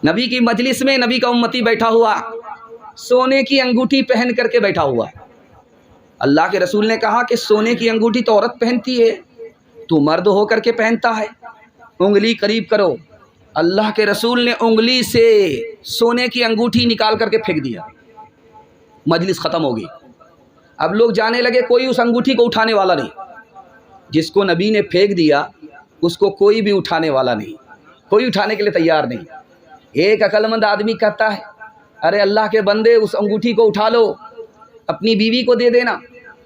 نبی کی مجلس میں نبی کا امتی بیٹھا ہوا، سونے کی انگوٹھی پہن کر کے بیٹھا ہوا۔ اللہ کے رسول نے کہا کہ سونے کی انگوٹھی تو عورت پہنتی ہے، تو مرد ہو کر کے پہنتا ہے، انگلی قریب کرو۔ اللہ کے رسول نے انگلی سے سونے کی انگوٹھی نکال کر کے پھینک دیا، مجلس ختم ہو گئی۔ اب لوگ جانے لگے، کوئی اس انگوٹھی کو اٹھانے والا نہیں۔ جس کو نبی نے پھینک دیا اس کو کوئی بھی اٹھانے والا نہیں، کوئی اٹھانے کے لیے تیار نہیں۔ ایک عقل مند آدمی کہتا ہے ارے اللہ کے بندے اس انگوٹھی کو اٹھا لو، اپنی بیوی کو دے دینا،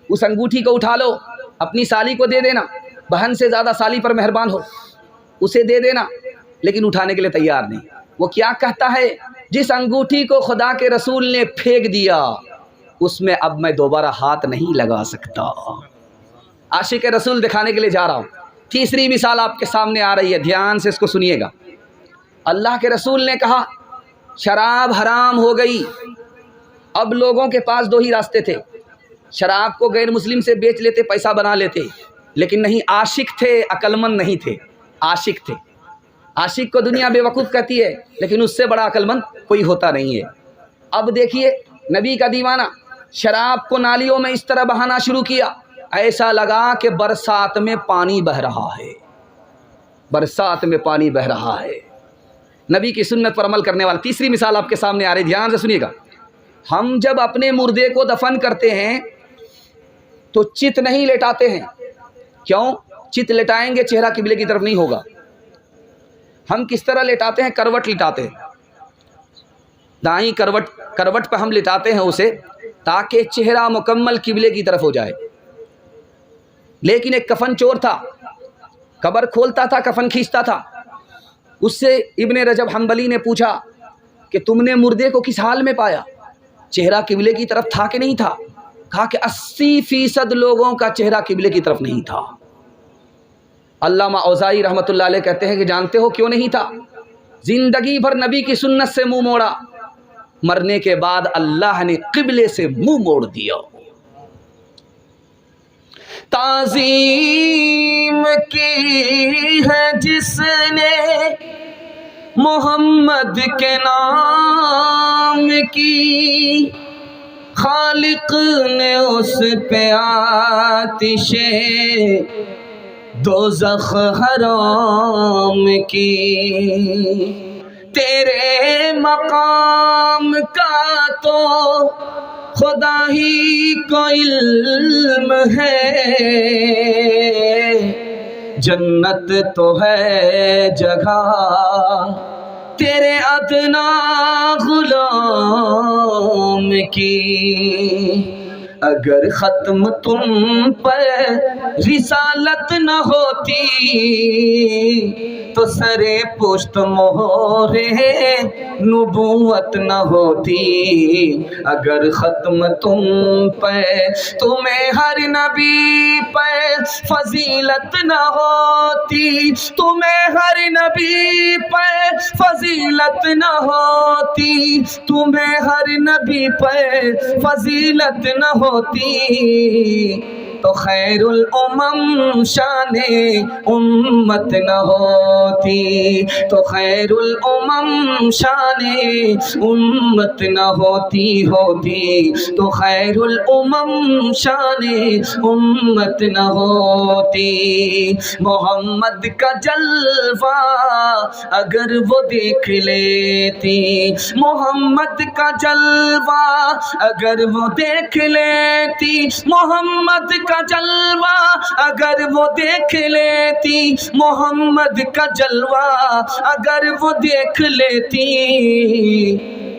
اس انگوٹھی کو اٹھا لو، اپنی سالی کو دے دینا، بہن سے زیادہ سالی پر مہربان ہو، اسے دے دینا، لیکن اٹھانے کے لیے تیار نہیں۔ وہ کیا کہتا ہے؟ جس انگوٹھی کو خدا کے رسول نے پھینک دیا اس میں اب میں دوبارہ ہاتھ نہیں لگا سکتا۔ عاشق رسول دکھانے کے لیے جا رہا ہوں۔ تیسری مثال آپ کے سامنے آ رہی ہے، دھیان سے اس کو سنیے گا۔ اللہ کے رسول نے کہا شراب حرام ہو گئی۔ اب لوگوں کے پاس دو ہی راستے تھے، شراب کو غیر مسلم سے بیچ لیتے، پیسہ بنا لیتے، لیکن نہیں، عاشق تھے، عقل مند نہیں تھے، عاشق تھے۔ عاشق کو دنیا بے وقوف کہتی ہے، لیکن اس سے بڑا عقل مند کوئی ہوتا نہیں ہے۔ اب دیکھیے نبی کا دیوانہ شراب کو نالیوں میں اس طرح بہانا شروع کیا، ایسا لگا کہ برسات میں پانی بہہ رہا ہے، برسات میں پانی بہہ رہا ہے۔ نبی کی سنت پر عمل کرنے والا۔ تیسری مثال آپ کے سامنے آ رہی، دھیان سے سنیے گا۔ ہم جب اپنے مردے کو دفن کرتے ہیں تو چت نہیں لٹاتے ہیں۔ کیوں؟ چت لٹائیں گے چہرہ قبلے کی طرف نہیں ہوگا۔ ہم کس طرح لٹاتے ہیں؟ کروٹ لٹاتے ہیں، دائیں کروٹ پہ ہم لٹاتے ہیں اسے، تاکہ چہرہ مکمل قبلے کی طرف ہو جائے۔ لیکن ایک کفن چور تھا، قبر کھولتا تھا، کفن کھینچتا تھا۔ اس سے ابن رجب حنبلی نے پوچھا کہ تم نے مردے کو کس حال میں پایا؟ چہرہ قبلے کی طرف تھا کہ نہیں تھا؟ کہا کہ 80% لوگوں کا چہرہ قبلے کی طرف نہیں تھا۔ علامہ اوزائی رحمۃ اللہ علیہ کہتے ہیں کہ جانتے ہو کیوں نہیں تھا؟ زندگی بھر نبی کی سنت سے منہ موڑا، مرنے کے بعد اللہ نے قبلے سے منہ موڑ دیا۔ تعظیم کی ہے جس نے محمد کے نام کی، خالق نے اس پہ آتش دوزخ حرام کی۔ تیرے مقام کا تو خدا ہی کو علم ہے، جنت تو ہے جگہ تیرے ادنا غلام کی۔ اگر ختم تم پر رسالت نہ ہوتی تو سرے پشت مہر نبوت نہ ہوتی۔ اگر ختم تم پر تمہیں ہر نبی پر فضیلت نہ ہوتی، تمہیں ہر نبی پر فضیلت نہ ہوتی، تمہیں ہر نبی پر فضیلت نہ ہوتی، تو خیر الامم شان امت نہ ہوتی، تو خیر الامم شان امت نہ ہوتی، تو خیر الامم شان امت نہ ہوتی۔ محمد کا جلوہ اگر وہ دیکھ لیتی، محمد کا جلوہ اگر وہ دیکھ لیتی، محمد کا جلوہ اگر وہ دیکھ لیتی، محمد کا جلوہ اگر وہ دیکھ لیتی،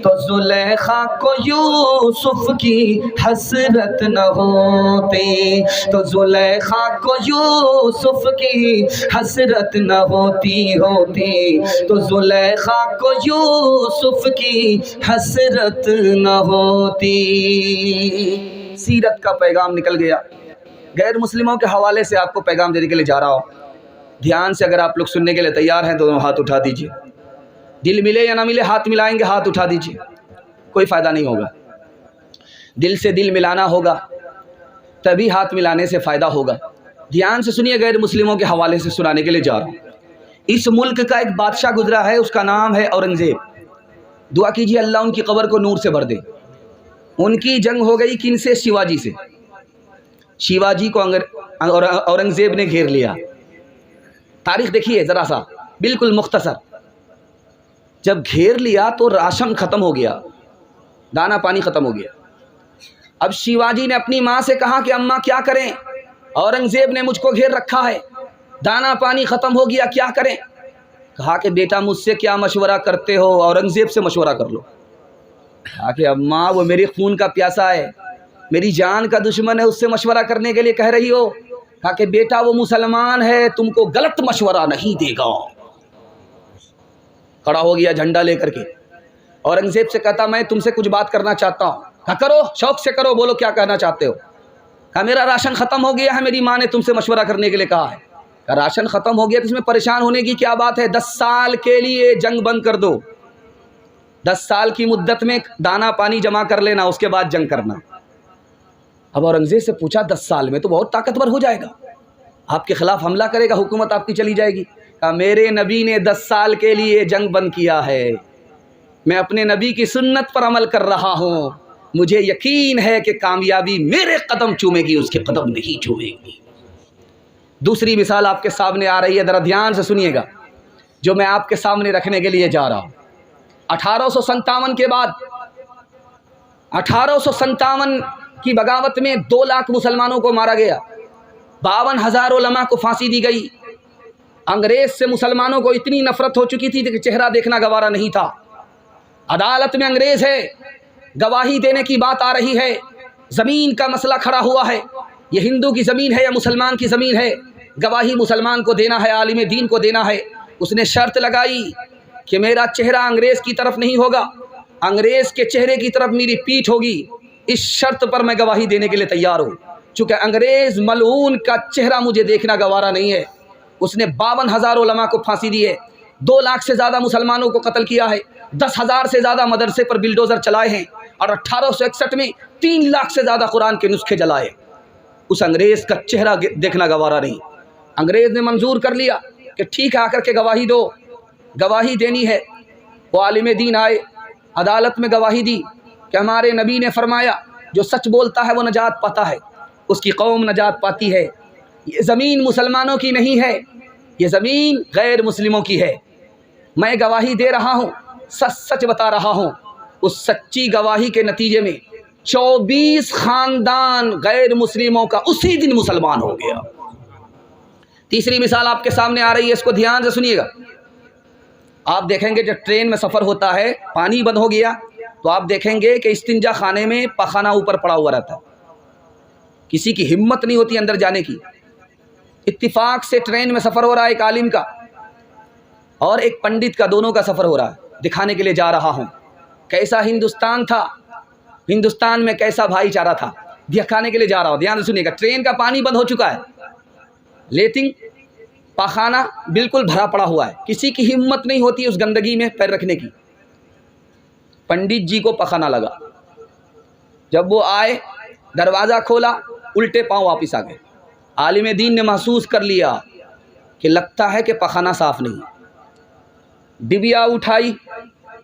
تو زلیخا کو یوسف کی حسرت نہ ہوتی، تو زلیخا کو یوسف کی حسرت نہ ہوتی، تو زلیخا کو یوسف کی حسرت نہ ہوتی۔ سیرت کا پیغام نکل گیا۔ غیر مسلموں کے حوالے سے آپ کو پیغام دینے کے لیے جا رہا ہوں، دھیان سے اگر آپ لوگ سننے کے لیے تیار ہیں تو ہاتھ اٹھا دیجیے۔ دل ملے یا نہ ملے، ہاتھ ملائیں گے، ہاتھ اٹھا دیجیے، کوئی فائدہ نہیں ہوگا۔ دل سے دل ملانا ہوگا، تبھی ہاتھ ملانے سے فائدہ ہوگا۔ دھیان سے سنیے، غیر مسلموں کے حوالے سے سنانے کے لیے جا رہا ہوں۔ اس ملک کا ایک بادشاہ گزرا ہے، اس کا نام ہے اورنگزیب۔ دعا کیجیے اللہ ان کی قبر کو نور سے بھر دے۔ ان کی جنگ ہو گئی کن سے؟ شیواجی سے۔ شیواجی کو اورنگزیب نے گھیر لیا۔ تاریخ دیکھیے ذرا سا، بالکل مختصر۔ جب گھیر لیا تو راشن ختم ہو گیا، دانا پانی ختم ہو گیا۔ اب شیواجی نے اپنی ماں سے کہا کہ اماں کیا کریں، اورنگزیب نے مجھ کو گھیر رکھا ہے، دانا پانی ختم ہو گیا، کیا کریں؟ کہا کہ بیٹا مجھ سے کیا مشورہ کرتے ہو، اورنگزیب سے مشورہ کر لو۔ کہا کہ اماں وہ میری خون کا پیاسا ہے، میری جان کا دشمن ہے، اس سے مشورہ کرنے کے لیے کہہ رہی ہو؟ کہا کہ بیٹا وہ مسلمان ہے، تم کو غلط مشورہ نہیں دے گا۔ کھڑا ہو گیا جھنڈا لے کر کے، اورنگزیب سے کہتا میں تم سے کچھ بات کرنا چاہتا ہوں۔ کہا کرو، شوق سے کرو، بولو کیا کہنا چاہتے ہو۔ کہا میرا راشن ختم ہو گیا ہے، میری ماں نے تم سے مشورہ کرنے کے لیے کہا ہے۔ کہا راشن ختم ہو گیا تو اس میں پریشان ہونے کی کیا بات ہے، 10 سال کے لیے جنگ بند کر دو، 10 سال کی مدت میں دانا پانی جمع کر لینا، اس کے بعد جنگ کرنا۔ اب اورنگزیب سے پوچھا 10 سال میں تو بہت طاقتور ہو جائے گا، آپ کے خلاف حملہ کرے گا، حکومت آپ کی چلی جائے گی۔ کہا میرے نبی نے 10 سال کے لیے جنگ بند کیا ہے، میں اپنے نبی کی سنت پر عمل کر رہا ہوں، مجھے یقین ہے کہ کامیابی میرے قدم چومے گی، اس کے قدم نہیں چومے گی۔ دوسری مثال آپ کے سامنے آ رہی ہے، ذرا دھیان سے سنیے گا، جو میں آپ کے سامنے رکھنے کے لیے جا رہا ہوں۔ 1857 کے بعد 1857 کی بغاوت میں 2 لاکھ مسلمانوں کو مارا گیا، 52,000 علماء کو پھانسی دی گئی۔ انگریز سے مسلمانوں کو اتنی نفرت ہو چکی تھی کہ چہرہ دیکھنا گوارا نہیں تھا۔ عدالت میں انگریز ہے، گواہی دینے کی بات آ رہی ہے، زمین کا مسئلہ کھڑا ہوا ہے، یہ ہندو کی زمین ہے یا مسلمان کی زمین ہے، گواہی مسلمان کو دینا ہے، عالم دین کو دینا ہے۔ اس نے شرط لگائی کہ میرا چہرہ انگریز کی طرف نہیں ہوگا، انگریز کے چہرے کی طرف میری پیٹھ ہوگی، اس شرط پر میں گواہی دینے کے لیے تیار ہوں، چونکہ انگریز ملعون کا چہرہ مجھے دیکھنا گوارا نہیں ہے۔ اس نے 52,000 علماء کو پھانسی دی ہے، 2 لاکھ سے زیادہ مسلمانوں کو قتل کیا ہے، 10,000 سے زیادہ مدرسے پر بلڈوزر چلائے ہیں، اور 1861 میں 3 لاکھ سے زیادہ قرآن کے نسخے جلائے۔ اس انگریز کا چہرہ دیکھنا گوارا نہیں۔ انگریز نے منظور کر لیا کہ ٹھیک ہے، آ کر کے گواہی دو، گواہی دینی ہے۔ وہ عالم دین آئے، عدالت میں گواہی دی کہ ہمارے نبی نے فرمایا جو سچ بولتا ہے وہ نجات پاتا ہے، اس کی قوم نجات پاتی ہے، یہ زمین مسلمانوں کی نہیں ہے، یہ زمین غیر مسلموں کی ہے۔ میں گواہی دے رہا ہوں، سچ سچ بتا رہا ہوں۔ اس سچی گواہی کے نتیجے میں 24 خاندان غیر مسلموں کا اسی دن مسلمان ہو گیا۔ تیسری مثال آپ کے سامنے آ رہی ہے، اس کو دھیان سے سنیے گا۔ آپ دیکھیں گے جب ٹرین میں سفر ہوتا ہے، پانی بند ہو گیا تو آپ دیکھیں گے کہ استنجا خانے میں پخانہ اوپر پڑا ہوا رہتا ہے، کسی کی ہمت نہیں ہوتی اندر جانے کی۔ اتفاق سے ٹرین میں سفر ہو رہا ہے ایک عالم کا اور ایک پنڈت کا، دونوں کا سفر ہو رہا ہے۔ دکھانے کے لیے جا رہا ہوں کیسا ہندوستان تھا، ہندوستان میں کیسا بھائی چارہ تھا، دکھانے کے لیے جا رہا ہوں۔ دھیان سے سنیے گا، ٹرین کا پانی بند ہو چکا ہے، لیکن پاخانہ بالکل بھرا پڑا ہوا ہے، کسی کی ہمت نہیں ہوتی اس گندگی میں پیر رکھنے کی۔ پنڈت جی کو پخانہ لگا، جب وہ آئے دروازہ کھولا، الٹے پاؤں واپس آ گئے۔ عالم دین نے محسوس کر لیا کہ لگتا ہے کہ پخانہ صاف نہیں۔ ڈبیا اٹھائی،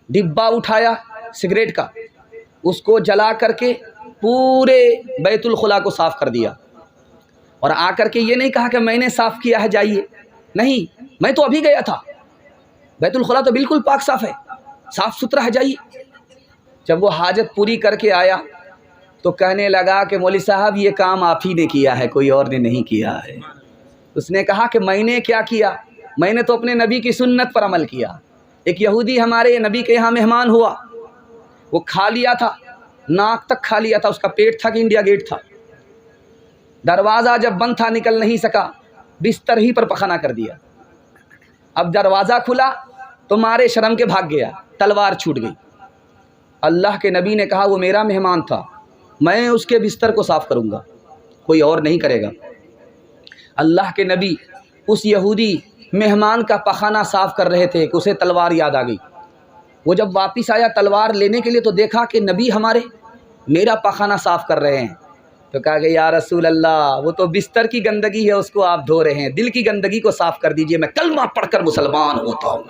ڈبا اٹھایا سگریٹ کا، اس کو جلا کر کے پورے بیت الخلا کو صاف کر دیا، اور آ کر کے یہ نہیں کہا کہ میں نے صاف کیا ہے جائیے، نہیں، میں تو ابھی گیا تھا، بیت الخلا تو بالکل پاک صاف ہے، صاف ستھرا ہے، جائیے۔ جب وہ حاجت پوری کر کے آیا تو کہنے لگا کہ مولوی صاحب یہ کام آپ ہی نے کیا ہے، کوئی اور نے نہیں کیا ہے۔ اس نے کہا کہ میں نے کیا کیا، میں نے تو اپنے نبی کی سنت پر عمل کیا۔ ایک یہودی ہمارے نبی کے یہاں مہمان ہوا، وہ کھا لیا تھا، ناک تک کھا لیا تھا، اس کا پیٹ تھا کہ انڈیا گیٹ تھا۔ دروازہ جب بند تھا نکل نہیں سکا، بستر ہی پر پخانہ کر دیا۔ اب دروازہ کھلا تو مارے شرم کے بھاگ گیا، تلوار چھوٹ گئی۔ اللہ کے نبی نے کہا وہ میرا مہمان تھا، میں اس کے بستر کو صاف کروں گا، کوئی اور نہیں کرے گا۔ اللہ کے نبی اس یہودی مہمان کا پخانہ صاف کر رہے تھے کہ اسے تلوار یاد آ گئی۔ وہ جب واپس آیا تلوار لینے کے لیے تو دیکھا کہ نبی ہمارے میرا پخانہ صاف کر رہے ہیں، تو کہا کہ یا رسول اللہ وہ تو بستر کی گندگی ہے، اس کو آپ دھو رہے ہیں، دل کی گندگی کو صاف کر دیجئے، میں کلمہ پڑھ کر مسلمان ہوتا ہوں۔